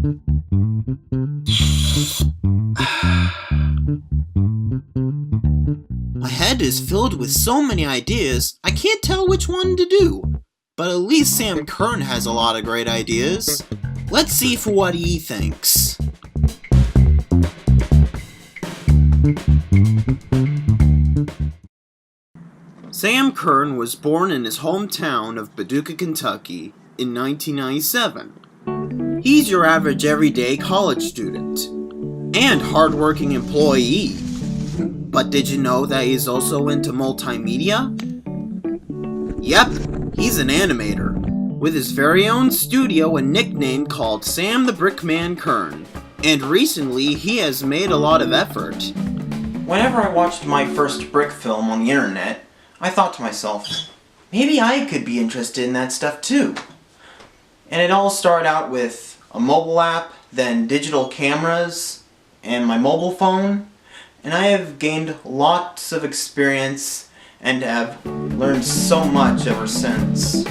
My head is filled with so many ideas, I can't tell which one to do. But at least Sam Kern has a lot of great ideas. Let's see for what he thinks. Sam Kern was born in his hometown of Paducah, Kentucky in 1997. He's your average everyday college student and hardworking employee. But did you know that he's also into multimedia? Yep, he's an animator, with his very own studio and nickname called Sam the Brickman Kern. And recently, he has made a lot of effort. Whenever I watched my first brick film on the internet, I thought to myself, maybe I could be interested in that stuff too. And it all started out with a mobile app, then digital cameras, and my mobile phone. And I have gained lots of experience and have learned so much ever since.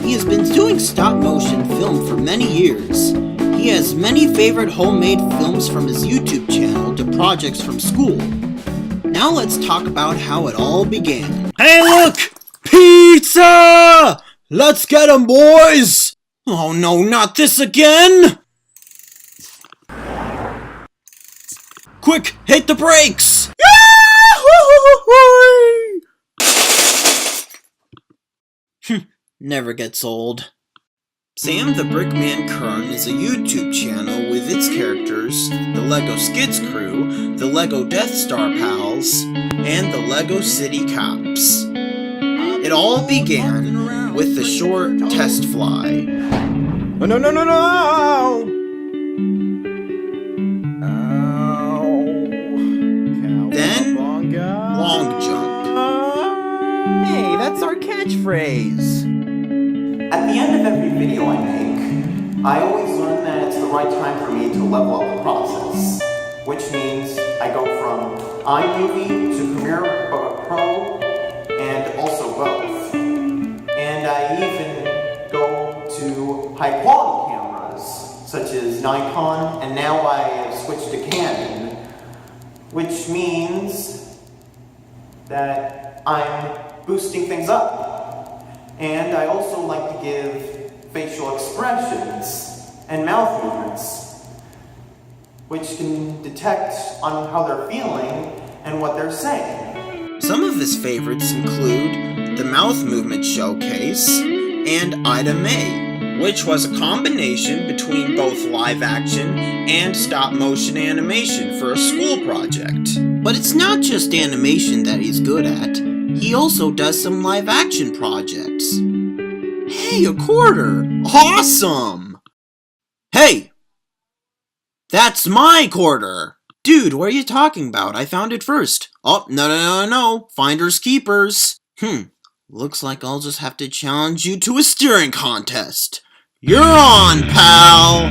He has been doing stop-motion film for many years. He has many favorite homemade films from his YouTube channel to projects from school. Now let's talk about how it all began. Hey look! Pizza! Let's get 'em, boys! Oh no, not this again! Quick, hit the brakes! Never gets old. Sam the Brickman Kern is a YouTube channel with its characters, the LEGO Skits crew, the LEGO Death Star pals, and the LEGO City Cops. It all began with the short test fly. No! Then, long jump. Hey, that's our catchphrase. At the end of every video I make, I always learn that it's the right time for me to level up the process. Which means I go from iMovie to Premiere Pro, and also both. And I even go to high quality cameras, such as Nikon, and now I have switched to Canon. Which means that I'm boosting things up. And I also like to give facial expressions and mouth movements, which can detect on how they're feeling and what they're saying. Some of his favorites include the Mouth Movement Showcase and Item A, which was a combination between both live action and stop-motion animation for a school project. But it's not just animation that he's good at. He also does some live action projects. Hey, a quarter! Awesome! Hey! That's my quarter! Dude, what are you talking about? I found it first. Oh, no. Finders keepers. Looks like I'll just have to challenge you to a steering contest. You're on, pal!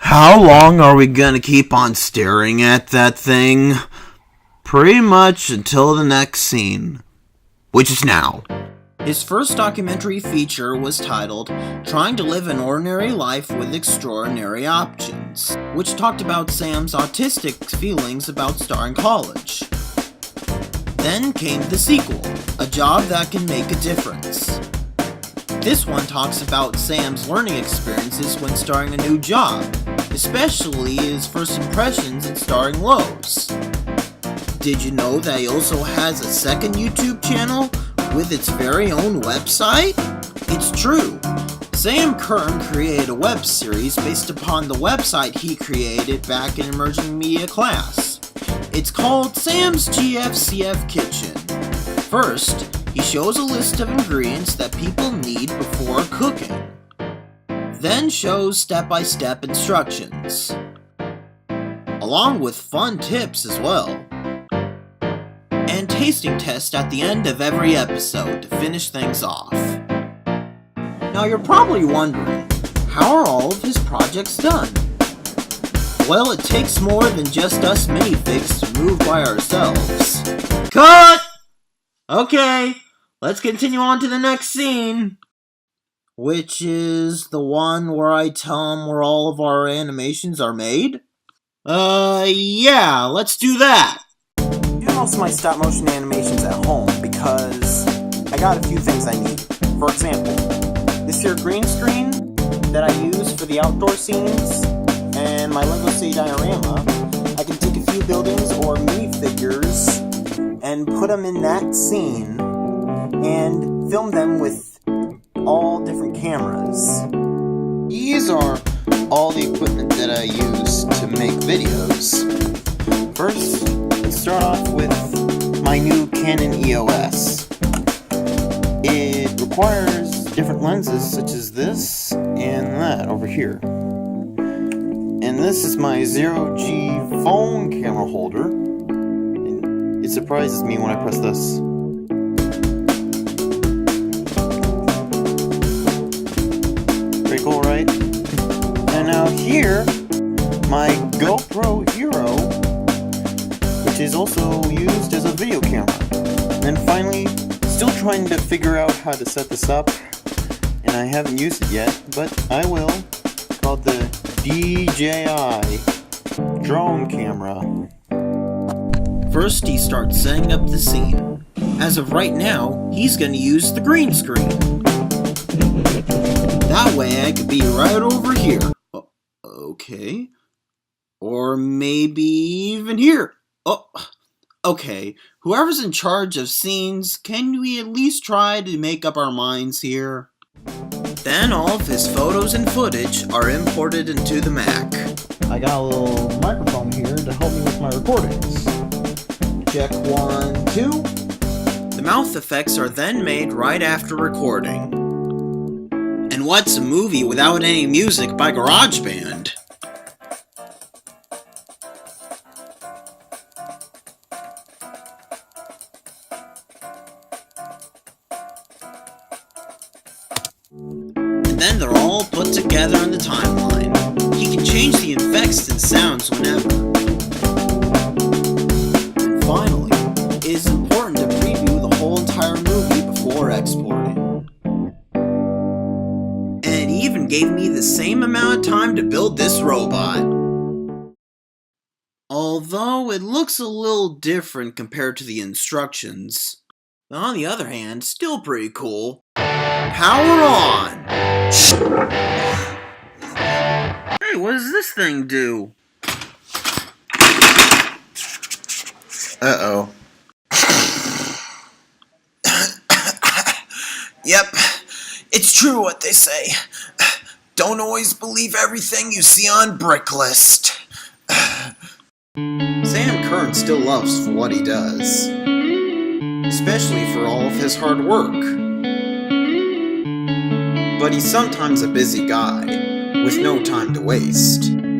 How long are we gonna keep on staring at that thing? Pretty much until the next scene, which is now. His first documentary feature was titled Trying to Live an Ordinary Life with Extraordinary Options, which talked about Sam's autistic feelings about starting college. Then came the sequel, A Job That Can Make a Difference. This one talks about Sam's learning experiences when starting a new job, especially his first impressions in starting Lowe's. Did you know that he also has a second YouTube channel with its very own website? It's true. Sam Kern created a web series based upon the website he created back in emerging media class. It's called Sam's GFCF Kitchen. First, he shows a list of ingredients that people need before cooking. Then shows step-by-step instructions, along with fun tips as well. And tasting tests at the end of every episode to finish things off. Now you're probably wondering, how are all of his projects done? Well, it takes more than just us minifigs to move by ourselves. Cut! Okay, let's continue on to the next scene. Which is the one where I tell him where all of our animations are made? Yeah, let's do that. I do most of my stop motion animations at home because I got a few things I need. For example, this here green screen that I use for the outdoor scenes and my Lego City diorama, I can take a few buildings or minifigures and put them in that scene and film them with all different cameras. These are all the equipment that I use to make videos. First, let's start off with my new Canon EOS. It requires different lenses such as this and that over here. And this is my 0G phone camera holder. And it surprises me when I press this. Pretty cool, right? And now here, my GoPro Hero, which is also used as a video camera. And finally, still trying to figure out how to set this up, and I haven't used it yet, but I will. Called the DJI drone camera. First, he starts setting up the scene. As of right now, he's going to use the green screen. That way I could be right over here. Okay. Or maybe even here. Oh, okay. Whoever's in charge of scenes, can we at least try to make up our minds here? Then all of his photos and footage are imported into the Mac. I got a little microphone here to help me with my recordings. Check 1, 2. The mouth effects are then made right after recording. And what's a movie without any music by GarageBand? And then they're all put together in the timeline. He can change the effects and sounds whenever. And finally, it is important to preview the whole entire movie before exporting. And it even gave me the same amount of time to build this robot. Although it looks a little different compared to the instructions. On the other hand, still pretty cool. Power on! Hey, what does this thing do? Uh-oh. Yep, it's true what they say. Don't always believe everything you see on Bricklist. Sam Kern still loves for what he does. Especially for all of his hard work. But he's sometimes a busy guy, with no time to waste. And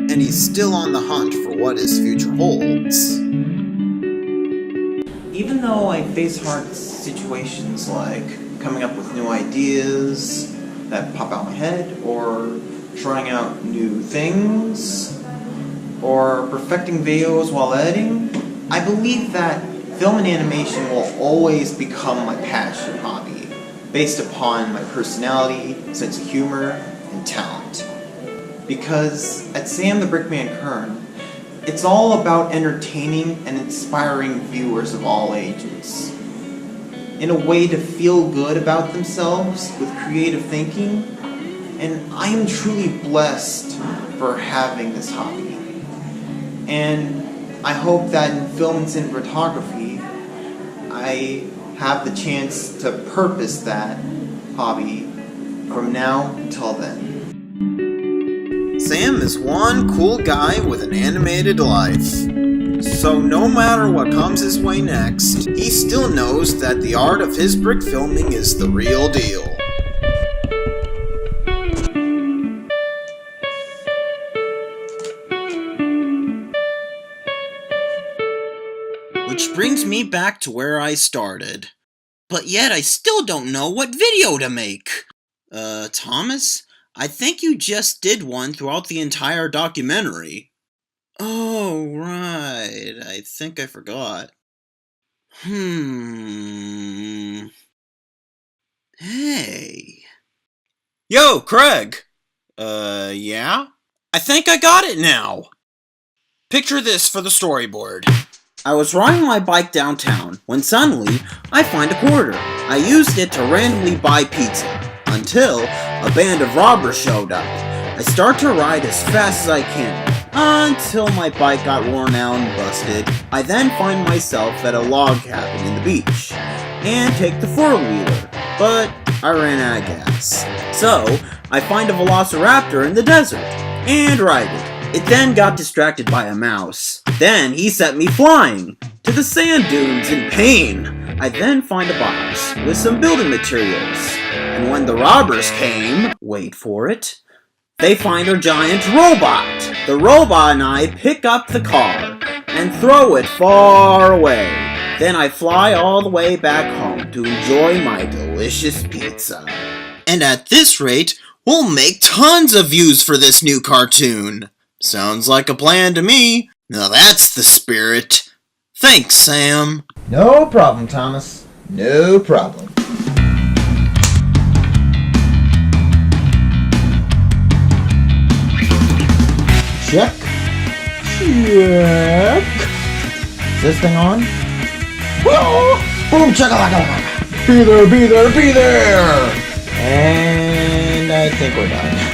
he's still on the hunt for what his future holds. Even though I face hard situations like coming up with new ideas that pop out my head, or trying out new things, or perfecting videos while editing, I believe that film and animation will always become my passion hobby, based upon my personality, sense of humor, and talent. Because at Sam the Brickman Kern, it's all about entertaining and inspiring viewers of all ages in a way to feel good about themselves with creative thinking, and I am truly blessed for having this hobby. And I hope that in film and cinematography, I have the chance to purpose that hobby from now until then. Sam is one cool guy with an animated life. So no matter what comes his way next, he still knows that the art of his brick filming is the real deal. Which brings me back to where I started. but yet I still don't know what video to make. Thomas? I think you just did one throughout the entire documentary. Oh, right. I think I forgot. Hey. Yo, Craig! Yeah? I think I got it now! Picture this for the storyboard. I was riding my bike downtown when suddenly I find a quarter. I used it to randomly buy pizza until a band of robbers showed up. I start to ride as fast as I can until my bike got worn out and busted. I then find myself at a log cabin in the beach and take the four-wheeler, but I ran out of gas. So I find a velociraptor in the desert and ride it. It then got distracted by a mouse. Then he set me flying to the sand dunes in pain. I then find a box with some building materials. And when the robbers came, wait for it, they find a giant robot. The robot and I pick up the car and throw it far away. Then I fly all the way back home to enjoy my delicious pizza. And at this rate, we'll make tons of views for this new cartoon. Sounds like a plan to me. Now that's the spirit. Thanks, Sam. No problem, Thomas. No problem. Check. Check. Is this thing on? Whoa! Boom, chakalaka! Be there, be there, be there! And I think we're done.